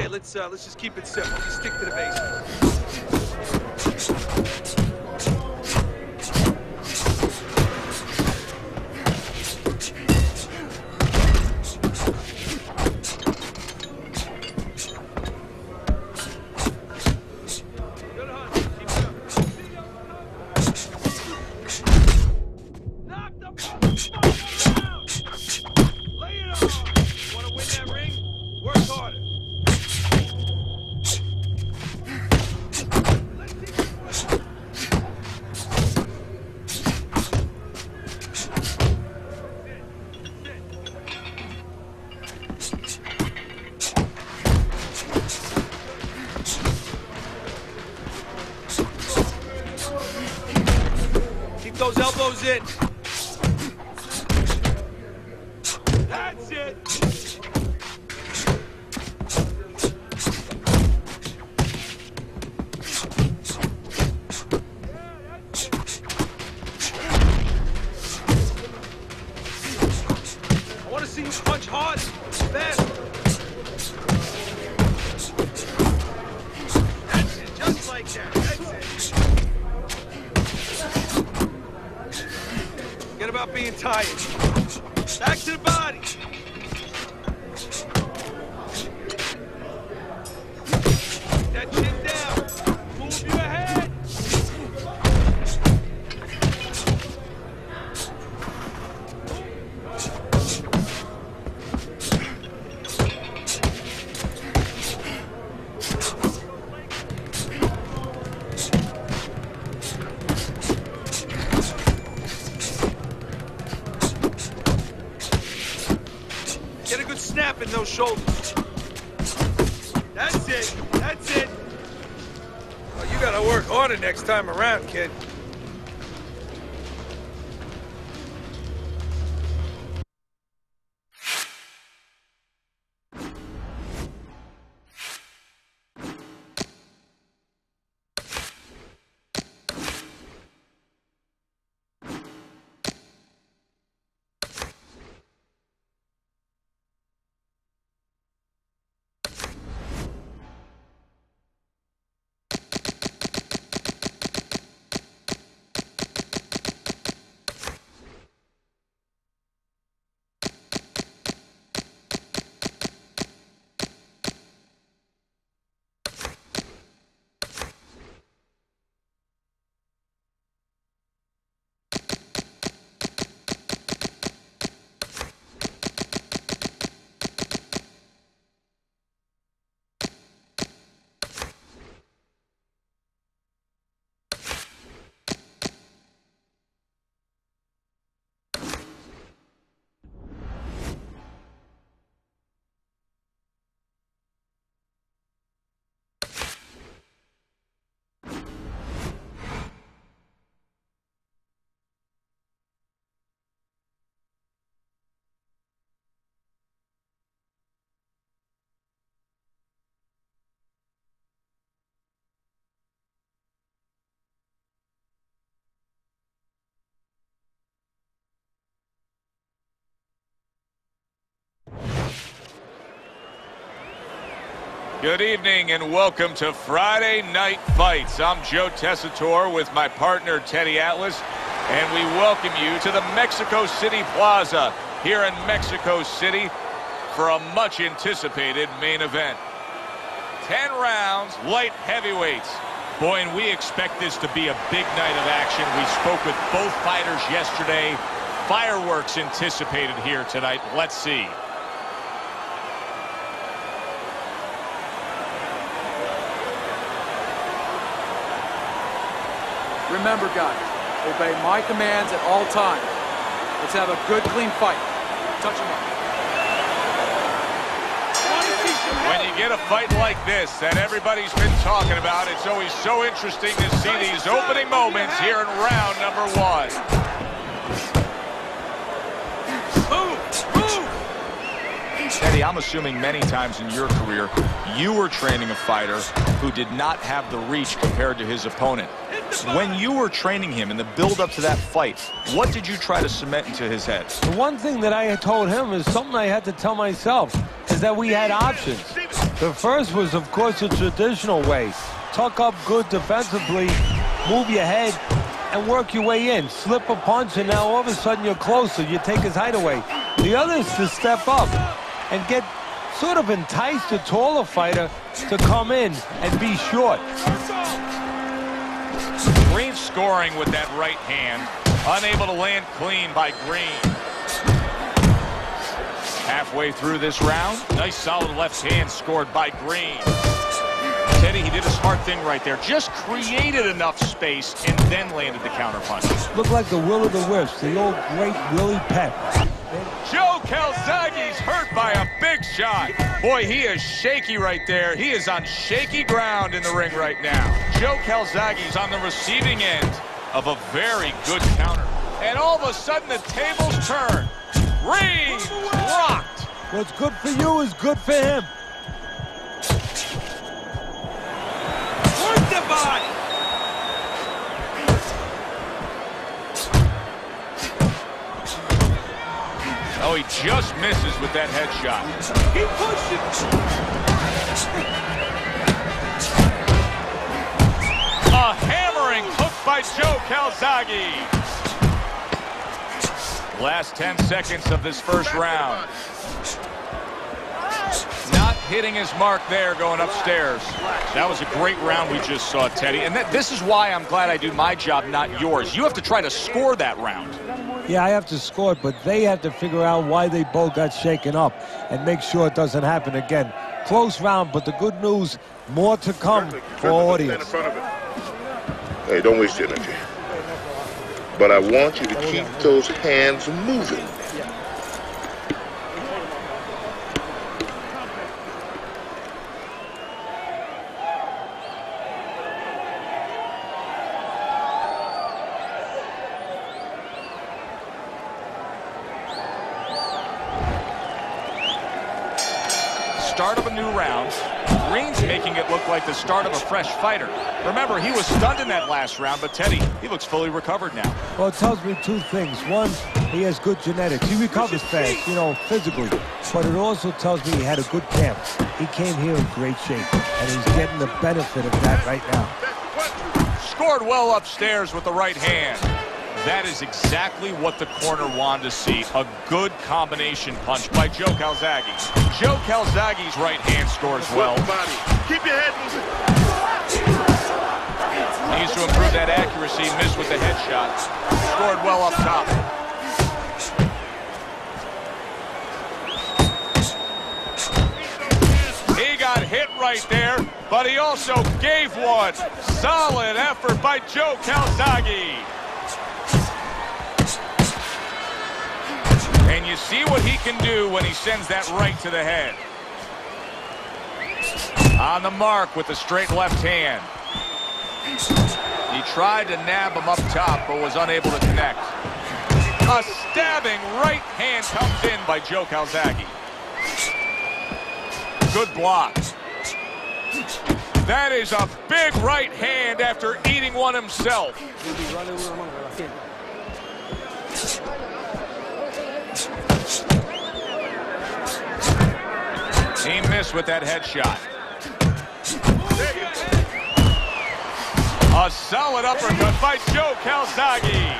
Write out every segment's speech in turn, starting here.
Hey, let's just keep it simple. Just stick to the basics. Those elbows in. That's it. I want to see you punch hard, fast. That's it, just like that. That's it. Forget about being tired. Back to the body. That chin down. Move your head. Get a good snap in those shoulders. That's it. That's it. Well, you gotta work harder next time around, kid. Good evening and welcome to Friday Night Fights. I'm Joe Tessitore with my partner Teddy Atlas, and we welcome you to the Mexico City Plaza here in Mexico City for a much-anticipated main event. 10 rounds, light heavyweights. Boy, and we expect this to be a big night of action. We spoke with both fighters yesterday. Fireworks anticipated here tonight. Let's see. Remember, guys, obey my commands at all times. Let's have a good, clean fight. Touch him up. When you get a fight like this that everybody's been talking about, it's always so interesting to see these opening moments here in round number one. Teddy, I'm assuming many times in your career, you were training a fighter who did not have the reach compared to his opponent. When you were training him in the build-up to that fight, what did you try to cement into his head? The one thing that I had told him is something I had to tell myself, is that we had options. The first was, of course, the traditional way. Tuck up good defensively, move your head, and work your way in. Slip a punch, and now all of a sudden you're closer. You take his height away. The other is to step up and get sort of entice the taller fighter to come in and be short. Green scoring with that right hand. Unable to land clean by Green. Halfway through this round, nice solid left hand scored by Green. Teddy, he did a smart thing right there. Just created enough space and then landed the counter punch. Looked like the will of the wisps, the old great Willie Pep. Joe Calzaghe's hurt by a big shot. Boy, he is shaky right there. He is on shaky ground in the ring right now. Joe Calzaghe's on the receiving end of a very good counter. And all of a sudden, the tables turn. Green rocked. What's good for you is good for him. Work the body. Oh, he just misses with that headshot. Keep pushing. A hammering hook by Joe Calzaghe. Last 10 seconds of this first round. Not hitting his mark there going upstairs. That was a great round we just saw, Teddy. And this is why I'm glad I do my job, not yours. You have to try to score that round. Yeah, I have to score it, but they have to figure out why they both got shaken up and make sure it doesn't happen again. Close round, but the good news, more to come for audience. Hey, don't waste your energy. But I want you to keep those hands moving. Start of a new round. Green's making it look like the start of a fresh fighter. Remember, he was stunned in that last round, but Teddy, he looks fully recovered now. Well, it tells me two things. One, he has good genetics. He recovers fast, you know, physically. But it also tells me he had a good camp. He came here in great shape, and he's getting the benefit of that right now. Scored well upstairs with the right hand. That is exactly what the corner wanted to see. A good combination punch by Joe Calzaghe. Joe Calzaghe's right hand scores well. Keep your head moving. Needs to improve that accuracy. Missed with the headshot. Scored well up top. He got hit right there, but he also gave one. Solid effort by Joe Calzaghe. And you see what he can do when he sends that right to the head. On the mark with the straight left hand. He tried to nab him up top, but was unable to connect. A stabbing right hand comes in by Joe Calzaghe. Good block. That is a big right hand after eating one himself. He missed with that headshot. A solid uppercut by Joe Calzaghe.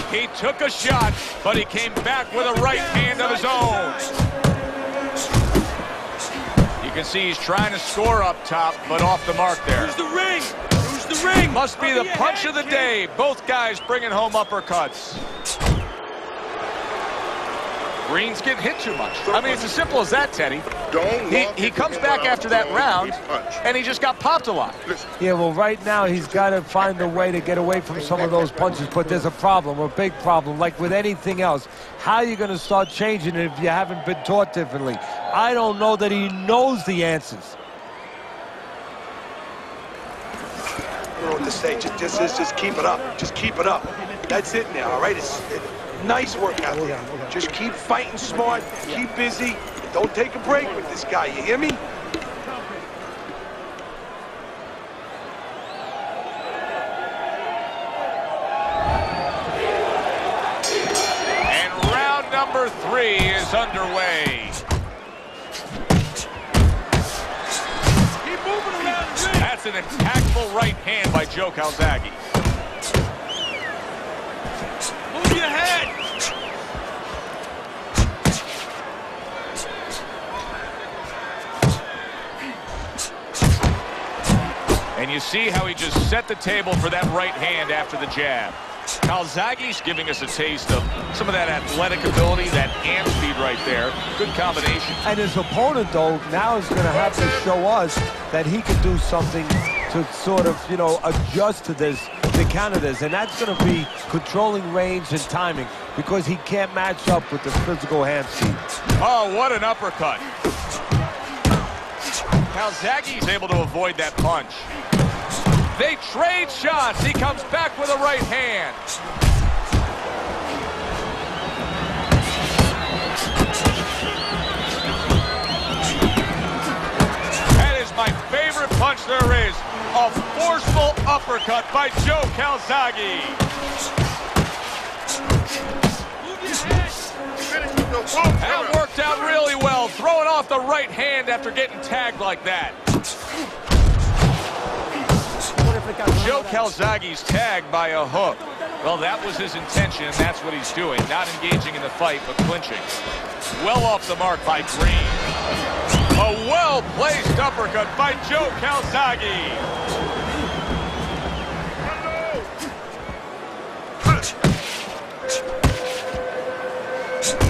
He took a shot, but he came back with a right hand of his own. You can see he's trying to score up top, but off the mark there. Who's the ring? Who's the ring? Must be the punch of the day. Both guys bringing home uppercuts. Green's getting hit too much. I mean, it's as simple as that, Teddy. He comes back after that round, and he just got popped a lot. Yeah, well, right now he's got to find a way to get away from some of those punches, but there's a problem, a big problem. Like with anything else, how are you going to start changing it if you haven't been taught differently? I don't know that he knows the answers. I don't know what to say. Just keep it up. Just keep it up. That's it now, all right? It's nice work out there. Just keep fighting smart, keep busy. Don't take a break with this guy, you hear me? And round number 3 3 is underway. Keep moving around the ring. That's an impactful right hand by Joe Calzaghe. Move your head. And you see how he just set the table for that right hand after the jab. Calzaghe's giving us a taste of some of that athletic ability, that hand speed right there. Good combination. And his opponent, though, now is going to have to show us that he can do something to sort of, you know, adjust to this, to counter this. And that's going to be controlling range and timing, because he can't match up with the physical hand speed. Oh, what an uppercut. Calzaghe's able to avoid that punch. They trade shots. He comes back with a right hand. That is my favorite punch there is. A forceful uppercut by Joe Calzaghe. That worked out really well, throwing off the right hand after getting tagged like that. Joe Calzaghe's tagged by a hook. Well, that was his intention, and that's what he's doing. Not engaging in the fight, but clinching. Well off the mark by Green. A well-placed uppercut by Joe Calzaghe.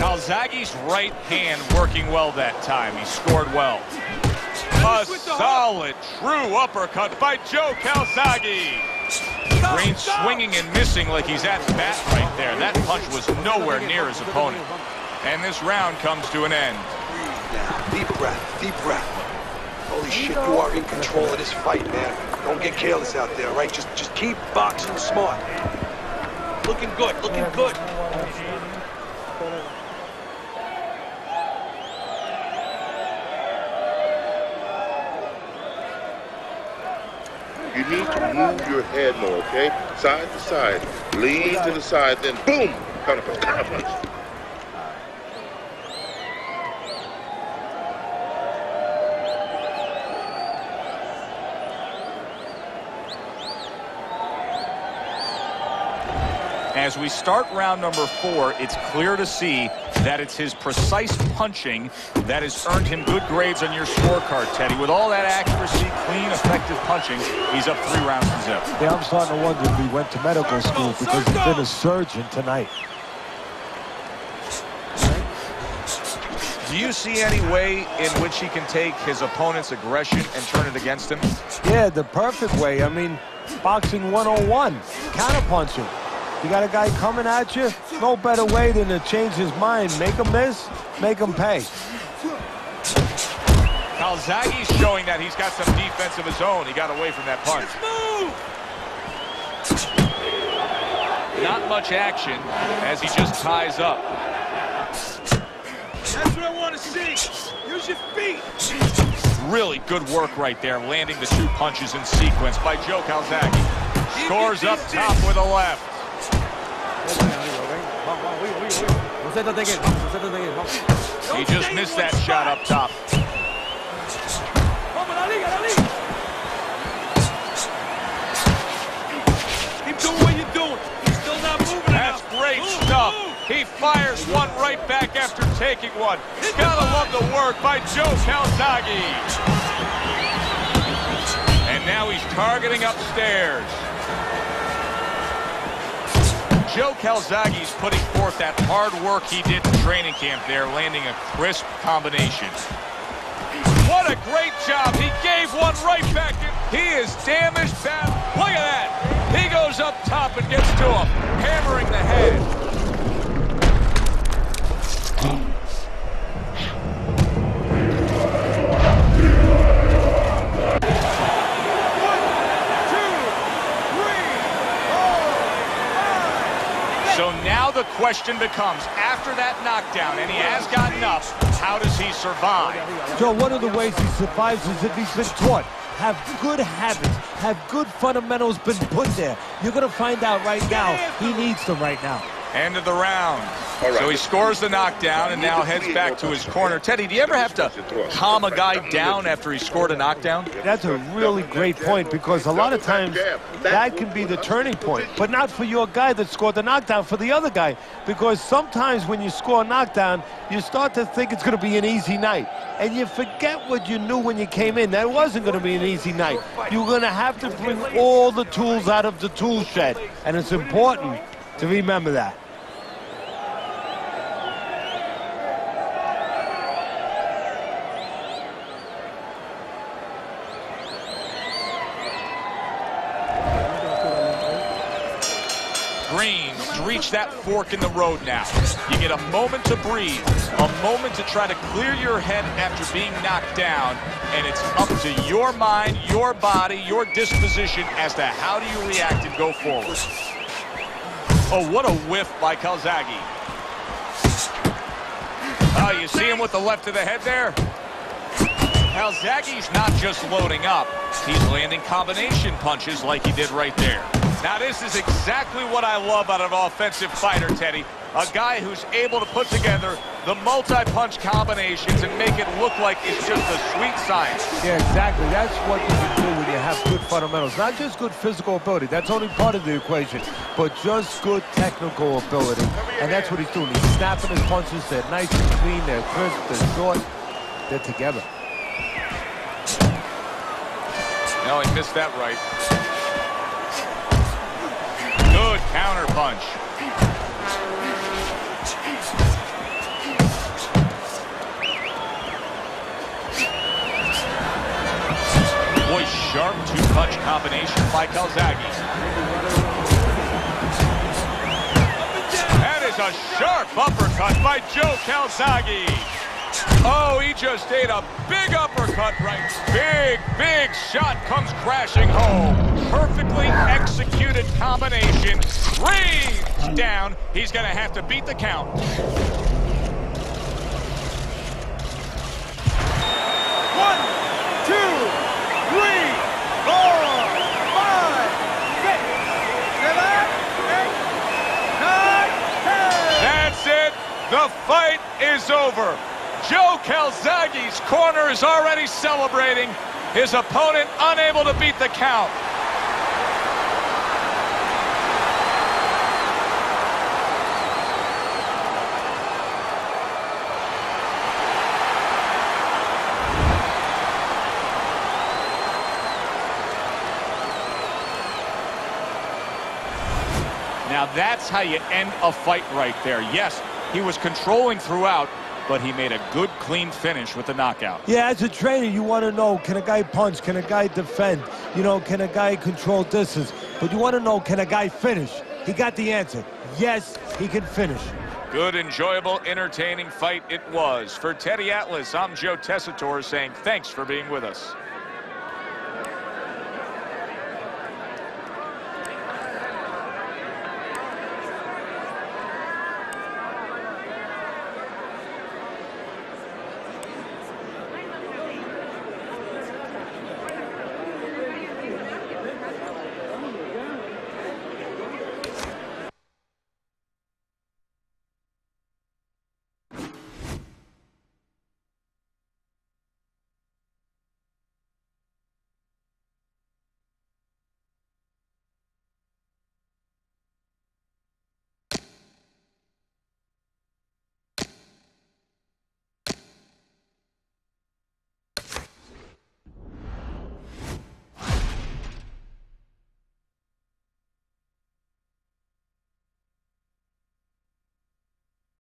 Calzaghe's right hand working well that time. He scored well. A solid, true uppercut by Joe Calzaghe. Green swinging and missing like he's at bat right there. That punch was nowhere near his opponent. And this round comes to an end. Now, deep breath, deep breath. Holy shit, you are in control of this fight, man. Don't get careless out there, all right? Just keep boxing smart. Looking good, looking good. You need to move your head more, okay? Side to side. Lean to the side, then boom! Counter punch, counter punch. As we start round number 4, it's clear to see that it's his precise punching that has earned him good grades on your scorecard, Teddy. With all that accuracy, clean, effective punching, he's up 3 rounds to 0. Yeah, I'm starting to wonder if he went to medical school, because he's been a surgeon tonight. Do you see any way in which he can take his opponent's aggression and turn it against him? Yeah, the perfect way. I mean, boxing 101, counterpunching. You got a guy coming at you, no better way than to change his mind. Make him miss, make him pay. Calzaghe's showing that he's got some defense of his own. He got away from that punch. Not much action as he just ties up. That's what I want to see. Use your feet. Really good work right there, landing the 2 punches in sequence by Joe Calzaghe. Scores up top with a left. He just missed that shot up top. Keep doing what you're doing. You're still not moving. That's great stuff. He fires one right back after taking one. Gotta love the work by Joe Calzaghe. And now he's targeting upstairs. Joe Calzaghe's putting forth that hard work he did in training camp there, landing a crisp combination. What a great job. He gave one right back in. He is damaged bad. Look at that. He goes up top and gets to him, hammering the head. So now the question becomes, after that knockdown, and he has gotten up, how does he survive? Joe, one of the ways he survives is if he's been taught. Have good habits, have good fundamentals been put there. You're going to find out right now he needs them right now. End of the round. So he scores the knockdown and now heads back to his corner. Teddy, do you ever have to calm a guy down after he scored a knockdown? That's a really great point, because a lot of times that can be the turning point, but not for your guy that scored the knockdown, for the other guy, because sometimes when you score a knockdown, you start to think it's going to be an easy night, and you forget what you knew when you came in. That wasn't going to be an easy night. You're going to have to bring all the tools out of the tool shed, and it's important to remember that. Greens reach that fork in the road now. You get a moment to breathe, a moment to try to clear your head after being knocked down, and it's up to your mind, your body, your disposition as to how do you react and go forward. Oh, what a whiff by Calzaghe. Oh, you see him with the left of the head there? Calzaghe's not just loading up, he's landing combination punches like he did right there. Now, this is exactly what I love out of an offensive fighter, Teddy. A guy who's able to put together the multi-punch combinations and make it look like it's just a sweet science. Yeah, exactly. That's what you can do when you have good fundamentals. Not just good physical ability. That's only part of the equation. But just good technical ability. And that's what he's doing. He's snapping his punches. They're nice and clean. They're crisp. They're short. They're together. No, he missed that right. Good counter punch. Boy, sharp two-punch combination by Calzaghe. That is a sharp uppercut by Joe Calzaghe. Oh, he just ate a big uppercut right. Big shot comes crashing home. Perfectly executed combination. Range down. He's going to have to beat the count. 1, 2, 3, 4, 5, 6, 7, 8, 9, 10. That's it. The fight is over. Joe Calzaghe's corner is already celebrating. His opponent unable to beat the count. Now that's how you end a fight right there. Yes, he was controlling throughout, but he made a good, clean finish with the knockout. Yeah, as a trainer, you want to know, can a guy punch? Can a guy defend? You know, can a guy control distance? But you want to know, can a guy finish? He got the answer. Yes, he can finish. Good, enjoyable, entertaining fight it was. For Teddy Atlas, I'm Joe Tessitore saying thanks for being with us.